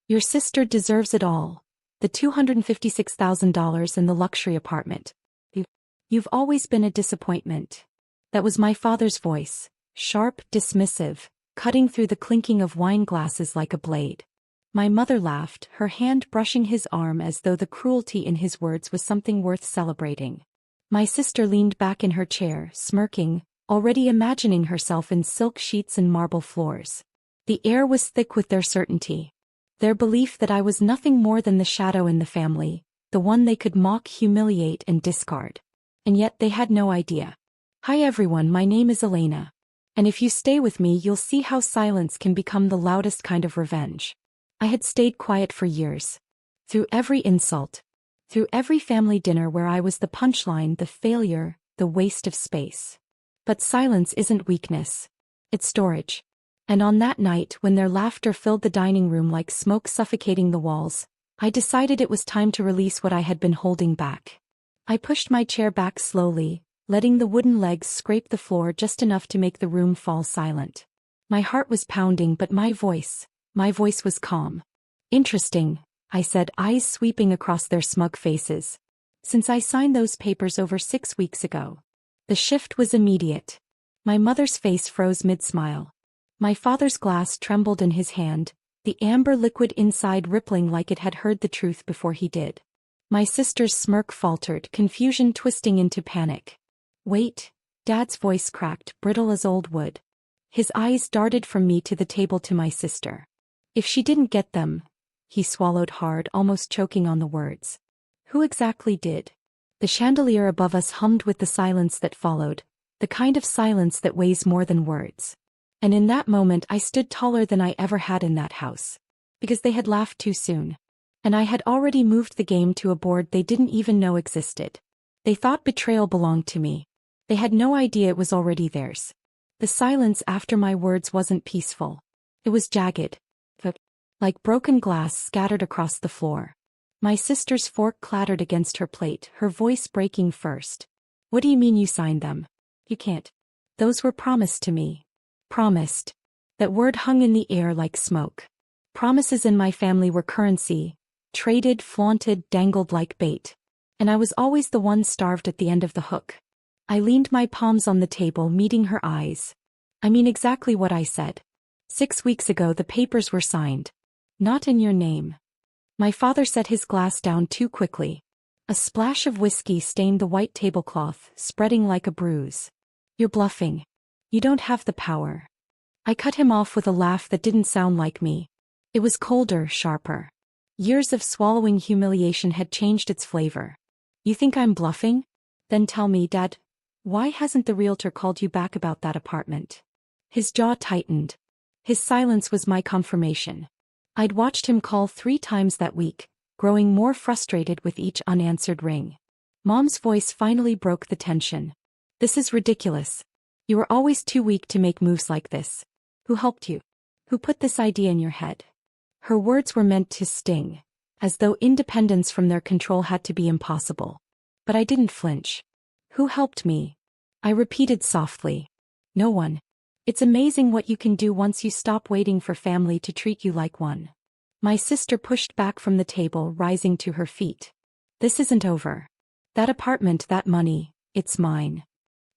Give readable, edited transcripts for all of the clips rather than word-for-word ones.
Your sister deserves it all. The $256,000 in the luxury apartment. You've always been a disappointment. That was my father's voice, sharp, dismissive, cutting through the clinking of wine glasses like a blade. My mother laughed, her hand brushing his arm as though the cruelty in his words was something worth celebrating. My sister leaned back in her chair, smirking, already imagining herself in silk sheets and marble floors. The air was thick with their certainty. Their belief that I was nothing more than the shadow in the family, the one they could mock, humiliate, and discard. And yet they had no idea. Hi everyone, my name is Elena. And if you stay with me, you'll see how silence can become the loudest kind of revenge. I had stayed quiet for years. Through every insult. Through every family dinner where I was the punchline, the failure, the waste of space. But silence isn't weakness. It's storage. And on that night, when their laughter filled the dining room like smoke suffocating the walls, I decided it was time to release what I had been holding back. I pushed my chair back slowly, letting the wooden legs scrape the floor just enough to make the room fall silent. My heart was pounding, but my voice was calm. Interesting, I said, eyes sweeping across their smug faces. Since I signed those papers over 6 weeks ago. The shift was immediate. My mother's face froze mid-smile. My father's glass trembled in his hand, the amber liquid inside rippling like it had heard the truth before he did. My sister's smirk faltered, confusion twisting into panic. Wait, Dad's voice cracked, brittle as old wood. His eyes darted from me to the table to my sister. If she didn't get them, he swallowed hard, almost choking on the words. Who exactly did? The chandelier above us hummed with the silence that followed, the kind of silence that weighs more than words. And in that moment I stood taller than I ever had in that house. Because they had laughed too soon. And I had already moved the game to a board they didn't even know existed. They thought betrayal belonged to me. They had no idea it was already theirs. The silence after my words wasn't peaceful. It was jagged. Like broken glass scattered across the floor. My sister's fork clattered against her plate, her voice breaking first. What do you mean you signed them? You can't. Those were promised to me. Promised. That word hung in the air like smoke. Promises in my family were currency. Traded, flaunted, dangled like bait. And I was always the one starved at the end of the hook. I leaned my palms on the table, meeting her eyes. I mean exactly what I said. 6 weeks ago the papers were signed. Not in your name. My father set his glass down too quickly. A splash of whiskey stained the white tablecloth, spreading like a bruise. You're bluffing. You don't have the power. I cut him off with a laugh that didn't sound like me. It was colder, sharper. Years of swallowing humiliation had changed its flavor. You think I'm bluffing? Then tell me, Dad, why hasn't the realtor called you back about that apartment? His jaw tightened. His silence was my confirmation. I'd watched him call 3 times that week, growing more frustrated with each unanswered ring. Mom's voice finally broke the tension. This is ridiculous. You were always too weak to make moves like this. Who helped you? Who put this idea in your head? Her words were meant to sting, as though independence from their control had to be impossible. But I didn't flinch. Who helped me? I repeated softly. No one. It's amazing what you can do once you stop waiting for family to treat you like one. My sister pushed back from the table, rising to her feet. This isn't over. That apartment, that money, it's mine.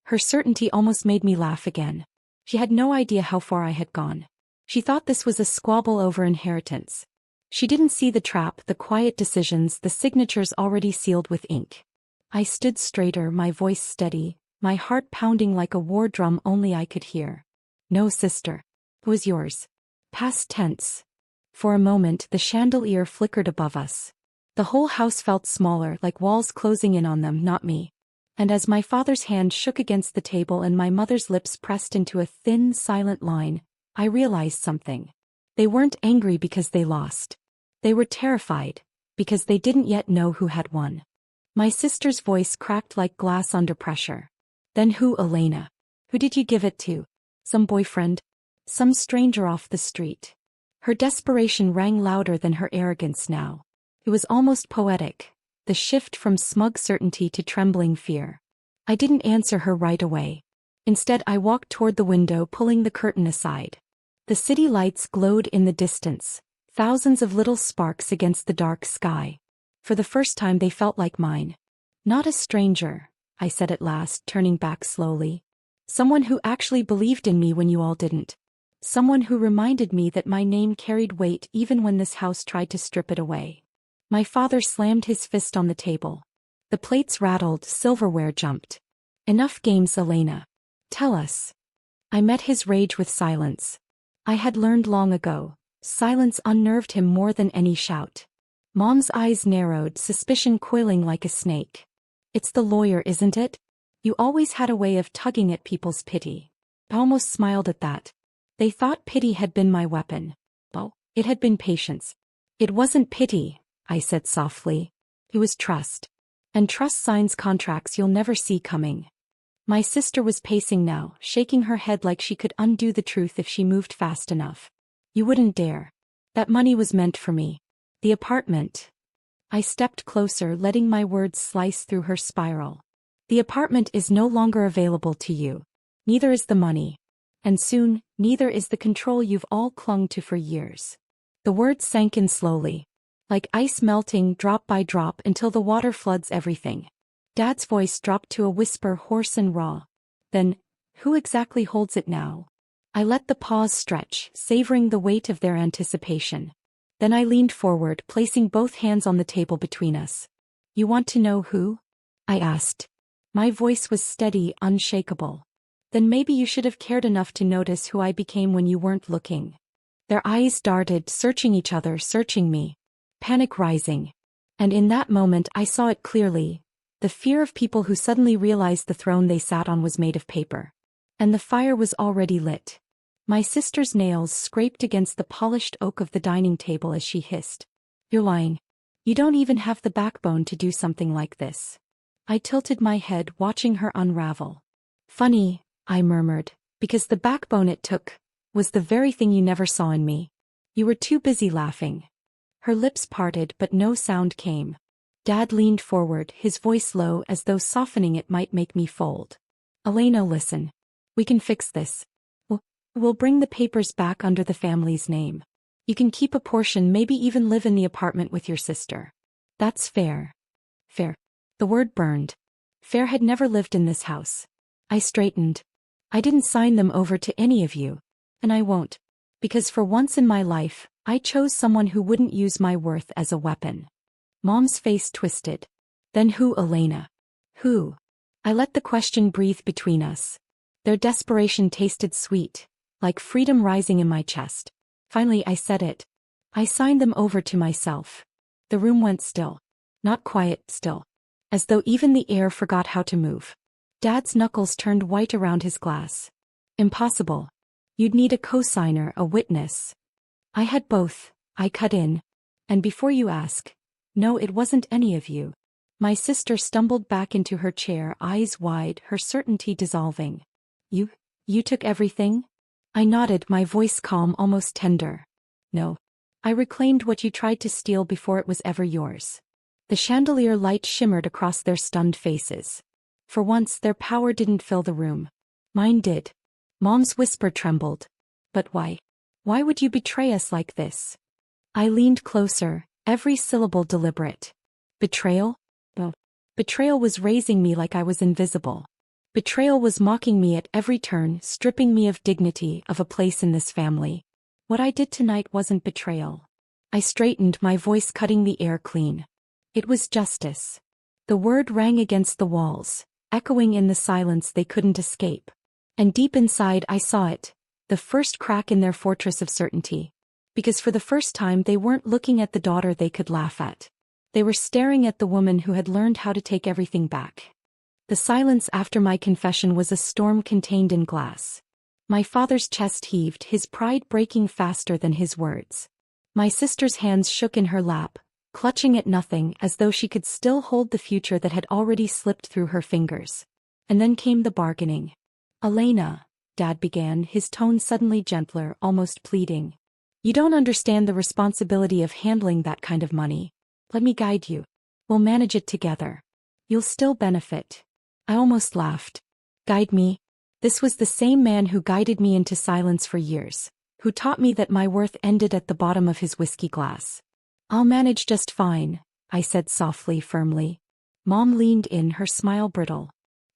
Her certainty almost made me laugh again. She had no idea how far I had gone. She thought this was a squabble over inheritance. She didn't see the trap, the quiet decisions, the signatures already sealed with ink. I stood straighter, my voice steady, my heart pounding like a war drum only I could hear. No, sister. It was yours. Past tense. For a moment the chandelier flickered above us. The whole house felt smaller, like walls closing in on them, not me. And as my father's hand shook against the table and my mother's lips pressed into a thin, silent line, I realized something. They weren't angry because they lost. They were terrified, because they didn't yet know who had won. My sister's voice cracked like glass under pressure. Then who, Elena? Who did you give it to? Some boyfriend? Some stranger off the street? Her desperation rang louder than her arrogance now. It was almost poetic, the shift from smug certainty to trembling fear. I didn't answer her right away. Instead I walked toward the window, pulling the curtain aside. The city lights glowed in the distance, Thousands of little sparks against the dark sky. For the first time they felt like mine. Not a stranger, I said at last, turning back slowly. Someone who actually believed in me when you all didn't. Someone who reminded me that my name carried weight even when this house tried to strip it away. My father slammed his fist on the table. The plates rattled, silverware jumped. Enough games, Elena. Tell us. I met his rage with silence. I had learned long ago. Silence unnerved him more than any shout. Mom's eyes narrowed, suspicion coiling like a snake. It's the lawyer, isn't it? You always had a way of tugging at people's pity. I almost smiled at that. They thought pity had been my weapon. Oh, it had been patience. It wasn't pity, I said softly. It was trust. And trust signs contracts you'll never see coming. My sister was pacing now, shaking her head like she could undo the truth if she moved fast enough. You wouldn't dare. That money was meant for me. The apartment. I stepped closer, letting my words slice through her spiral. The apartment is no longer available to you. Neither is the money. And soon, neither is the control you've all clung to for years. The words sank in slowly. Like ice melting drop by drop until the water floods everything. Dad's voice dropped to a whisper, hoarse and raw. Then, who exactly holds it now? I let the pause stretch, savoring the weight of their anticipation. Then I leaned forward, placing both hands on the table between us. You want to know who? I asked. My voice was steady, unshakable. Then maybe you should have cared enough to notice who I became when you weren't looking. Their eyes darted, searching each other, searching me. Panic rising. And in that moment I saw it clearly. The fear of people who suddenly realized the throne they sat on was made of paper. And the fire was already lit. My sister's nails scraped against the polished oak of the dining table as she hissed. You're lying. You don't even have the backbone to do something like this. I tilted my head, watching her unravel. Funny, I murmured, because the backbone it took was the very thing you never saw in me. You were too busy laughing. Her lips parted, but no sound came. Dad leaned forward, his voice low as though softening it might make me fold. Elena, listen. We can fix this. We'll bring the papers back under the family's name. You can keep a portion, maybe even live in the apartment with your sister. That's fair. Fair. The word burned. Fair had never lived in this house. I straightened. I didn't sign them over to any of you. And I won't. Because for once in my life, I chose someone who wouldn't use my worth as a weapon. Mom's face twisted. Then who, Elena? Who? I let the question breathe between us. Their desperation tasted sweet, like freedom rising in my chest. Finally I said it. I signed them over to myself. The room went still. Not quiet, still. As though even the air forgot how to move. Dad's knuckles turned white around his glass. Impossible. You'd need a co-signer, a witness. I had both, I cut in. And before you ask, no, it wasn't any of you. My sister stumbled back into her chair, eyes wide, her certainty dissolving. You took everything? I nodded, my voice calm, almost tender. No. I reclaimed what you tried to steal before it was ever yours. The chandelier light shimmered across their stunned faces. For once, their power didn't fill the room. Mine did. Mom's whisper trembled. But why? Why would you betray us like this? I leaned closer, every syllable deliberate. Betrayal? Oh. Betrayal was raising me like I was invisible. Betrayal was mocking me at every turn, stripping me of dignity, of a place in this family. What I did tonight wasn't betrayal. I straightened, my voice cutting the air clean. It was justice. The word rang against the walls, echoing in the silence they couldn't escape. And deep inside I saw it, the first crack in their fortress of certainty. Because for the first time they weren't looking at the daughter they could laugh at. They were staring at the woman who had learned how to take everything back. The silence after my confession was a storm contained in glass. My father's chest heaved, his pride breaking faster than his words. My sister's hands shook in her lap, clutching at nothing as though she could still hold the future that had already slipped through her fingers. And then came the bargaining. Elena, Dad began, his tone suddenly gentler, almost pleading. You don't understand the responsibility of handling that kind of money. Let me guide you. We'll manage it together. You'll still benefit. I almost laughed. Guide me? This was the same man who guided me into silence for years. who taught me that my worth ended at the bottom of his whiskey glass. I'll manage just fine, I said softly, firmly. Mom leaned in, her smile brittle.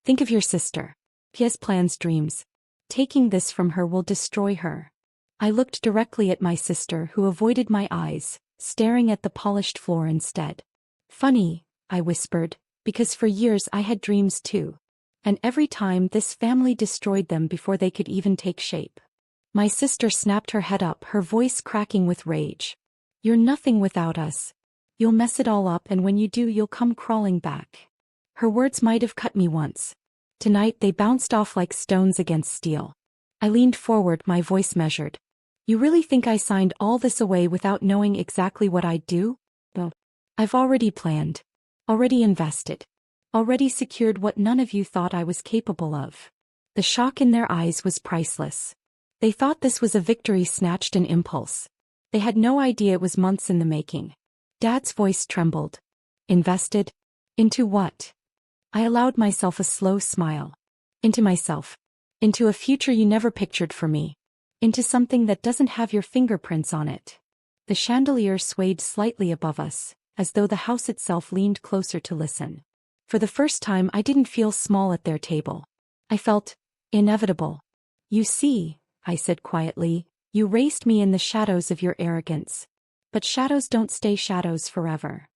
Think of your sister. She has plans, dreams. Taking this from her will destroy her. I looked directly at my sister, who avoided my eyes, staring at the polished floor instead. Funny, I whispered, because for years I had dreams too. And every time this family destroyed them before they could even take shape. My sister snapped her head up, her voice cracking with rage. You're nothing without us. You'll mess it all up, and when you do you'll come crawling back. Her words might have cut me once. Tonight they bounced off like stones against steel. I leaned forward, my voice measured. You really think I signed all this away without knowing exactly what I'd do? Well, I've already planned. Already invested. Already secured what none of you thought I was capable of. The shock in their eyes was priceless. They thought this was a victory snatched in impulse. They had no idea it was months in the making. Dad's voice trembled. Invested? Into what? I allowed myself a slow smile. Into myself. Into a future you never pictured for me. Into something that doesn't have your fingerprints on it. The chandelier swayed slightly above us, as though the house itself leaned closer to listen. For the first time I didn't feel small at their table. I felt inevitable. You see, I said quietly, you raised me in the shadows of your arrogance. But shadows don't stay shadows forever.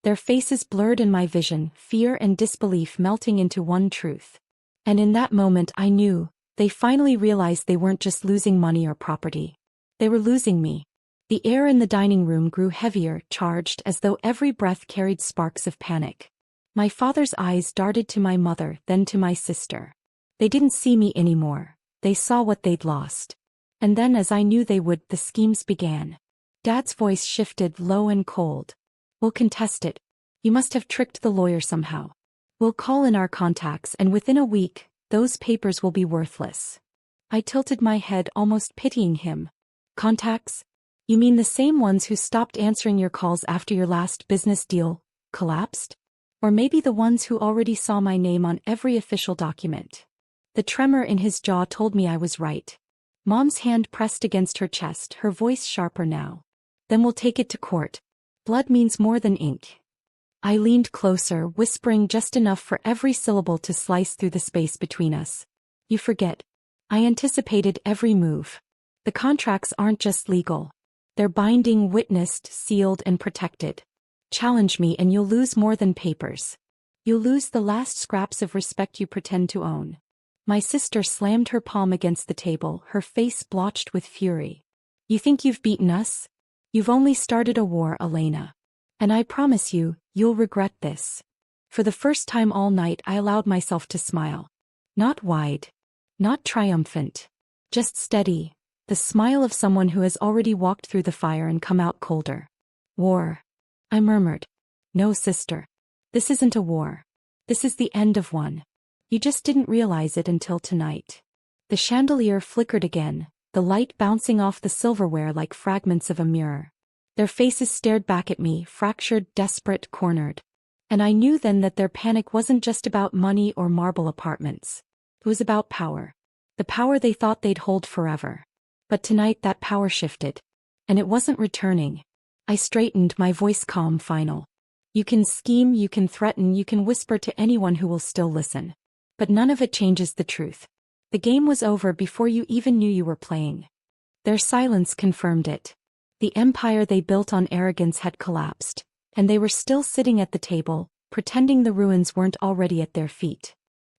Their faces blurred in my vision, fear and disbelief melting into one truth. And in that moment I knew, they finally realized they weren't just losing money or property. They were losing me. The air in the dining room grew heavier, charged, as though every breath carried sparks of panic. My father's eyes darted to my mother, then to my sister. They didn't see me anymore. They saw what they'd lost. And then, as I knew they would, the schemes began. Dad's voice shifted, low and cold. We'll contest it. You must have tricked the lawyer somehow. We'll call in our contacts, and within a week, those papers will be worthless. I tilted my head, almost pitying him. Contacts? You mean the same ones who stopped answering your calls after your last business deal collapsed? Or maybe the ones who already saw my name on every official document? The tremor in his jaw told me I was right. Mom's hand pressed against her chest, her voice sharper now. Then we'll take it to court. Blood means more than ink. I leaned closer, whispering just enough for every syllable to slice through the space between us. You forget. I anticipated every move. The contracts aren't just legal. They're binding, witnessed, sealed, and protected. Challenge me and you'll lose more than papers. You'll lose the last scraps of respect you pretend to own. My sister slammed her palm against the table, her face blotched with fury. You think you've beaten us? You've only started a war, Elena. And I promise you, you'll regret this. For the first time all night I allowed myself to smile. Not wide. Not triumphant. Just steady. The smile of someone who has already walked through the fire and come out colder. War. I murmured. No, sister. This isn't a war. This is the end of one. You just didn't realize it until tonight. The chandelier flickered again, the light bouncing off the silverware like fragments of a mirror. Their faces stared back at me, fractured, desperate, cornered. And I knew then that their panic wasn't just about money or marble apartments. It was about power. The power they thought they'd hold forever. But tonight that power shifted. And it wasn't returning. I straightened, my voice calm, final. You can scheme, you can threaten, you can whisper to anyone who will still listen. But none of it changes the truth. The game was over before you even knew you were playing. Their silence confirmed it. The empire they built on arrogance had collapsed, and they were still sitting at the table, pretending the ruins weren't already at their feet.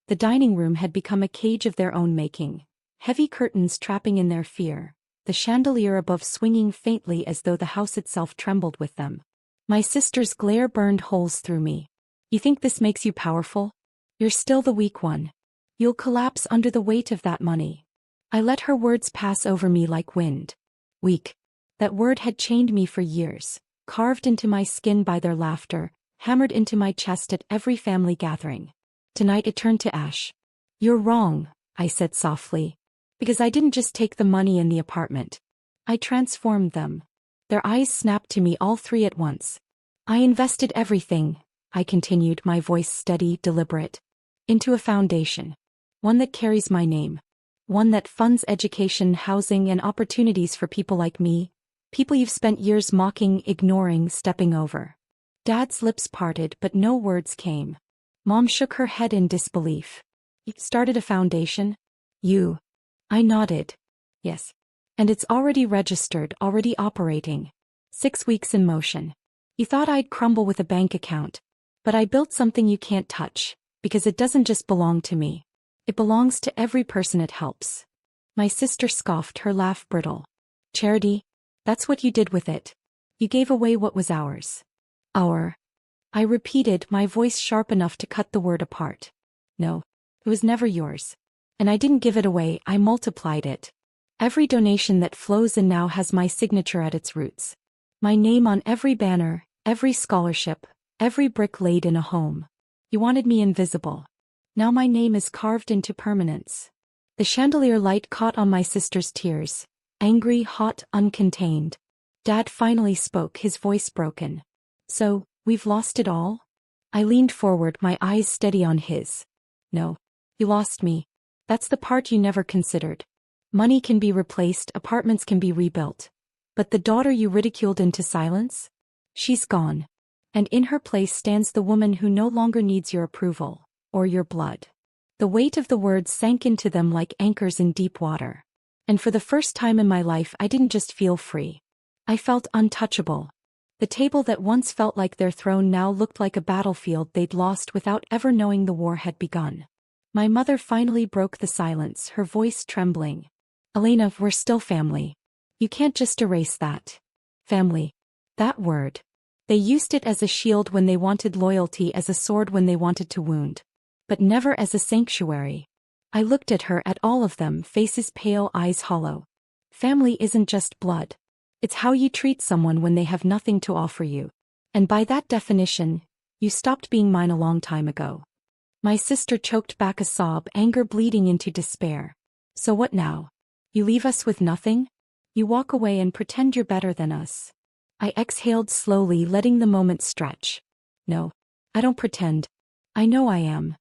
The dining room had become a cage of their own making, heavy curtains trapping in their fear, the chandelier above swinging faintly as though the house itself trembled with them. My sister's glare burned holes through me. You think this makes you powerful? You're still the weak one. You'll collapse under the weight of that money. I let her words pass over me like wind. Weak. That word had chained me for years, carved into my skin by their laughter, hammered into my chest at every family gathering. Tonight it turned to ash. You're wrong, I said softly. Because I didn't just take the money and the apartment. I transformed them. Their eyes snapped to me, all three at once. I invested everything, I continued, my voice steady, deliberate, into a foundation. One that carries my name. One that funds education, housing, and opportunities for people like me, people you've spent years mocking, ignoring, stepping over. Dad's lips parted, but no words came. Mom shook her head in disbelief. You started a foundation? You. I nodded. Yes. And it's already registered, already operating. 6 weeks in motion. You thought I'd crumble with a bank account. But I built something you can't touch, because it doesn't just belong to me. It belongs to every person it helps. My sister scoffed, her laugh brittle. Charity? That's what you did with it. You gave away what was ours. Our. I repeated, my voice sharp enough to cut the word apart. No. It was never yours. And I didn't give it away, I multiplied it. Every donation that flows in now has my signature at its roots. My name on every banner, every scholarship, every brick laid in a home. You wanted me invisible. Now my name is carved into permanence. The chandelier light caught on my sister's tears, angry, hot, uncontained. Dad finally spoke, his voice broken. So, we've lost it all? I leaned forward, my eyes steady on his. No. You lost me. That's the part you never considered. Money can be replaced, apartments can be rebuilt. But the daughter you ridiculed into silence? She's gone. And in her place stands the woman who no longer needs your approval, or your blood. The weight of the words sank into them like anchors in deep water. And for the first time in my life I didn't just feel free. I felt untouchable. The table that once felt like their throne now looked like a battlefield they'd lost without ever knowing the war had begun. My mother finally broke the silence, her voice trembling. Elena, we're still family. You can't just erase that. Family. That word. They used it as a shield when they wanted loyalty, as a sword when they wanted to wound. But never as a sanctuary. I looked at her, at all of them, faces pale, eyes hollow. Family isn't just blood. It's how you treat someone when they have nothing to offer you. And by that definition, you stopped being mine a long time ago. My sister choked back a sob, anger bleeding into despair. So what now? You leave us with nothing? You walk away and pretend you're better than us. I exhaled slowly, letting the moment stretch. No. I don't pretend. I know I am.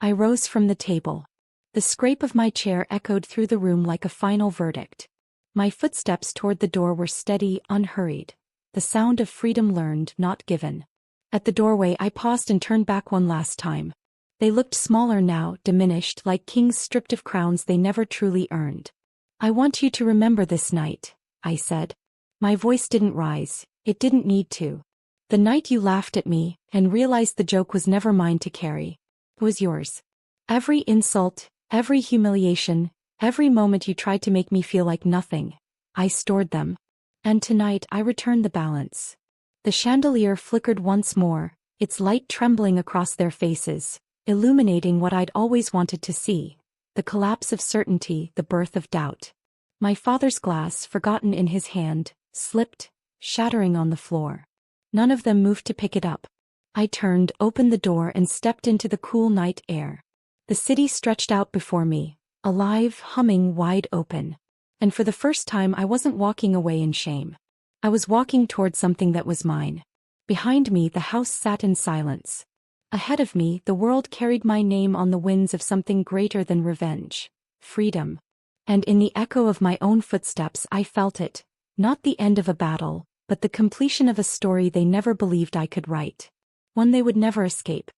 I rose from the table. The scrape of my chair echoed through the room like a final verdict. My footsteps toward the door were steady, unhurried. The sound of freedom learned, not given. At the doorway I paused and turned back one last time. They looked smaller now, diminished, like kings stripped of crowns they never truly earned. I want you to remember this night, I said. My voice didn't rise, it didn't need to. The night you laughed at me, and realized the joke was never mine to carry. It was yours. Every insult, every humiliation, every moment you tried to make me feel like nothing, I stored them. And tonight I returned the balance. The chandelier flickered once more, its light trembling across their faces, illuminating what I'd always wanted to see, the collapse of certainty, the birth of doubt. My father's glass, forgotten in his hand, slipped, shattering on the floor. None of them moved to pick it up. I turned, opened the door and stepped into the cool night air. The city stretched out before me, alive, humming, wide open. And for the first time I wasn't walking away in shame. I was walking toward something that was mine. Behind me the house sat in silence. Ahead of me, the world carried my name on the winds of something greater than revenge. Freedom. And in the echo of my own footsteps I felt it, not the end of a battle, but the completion of a story they never believed I could write. One they would never escape.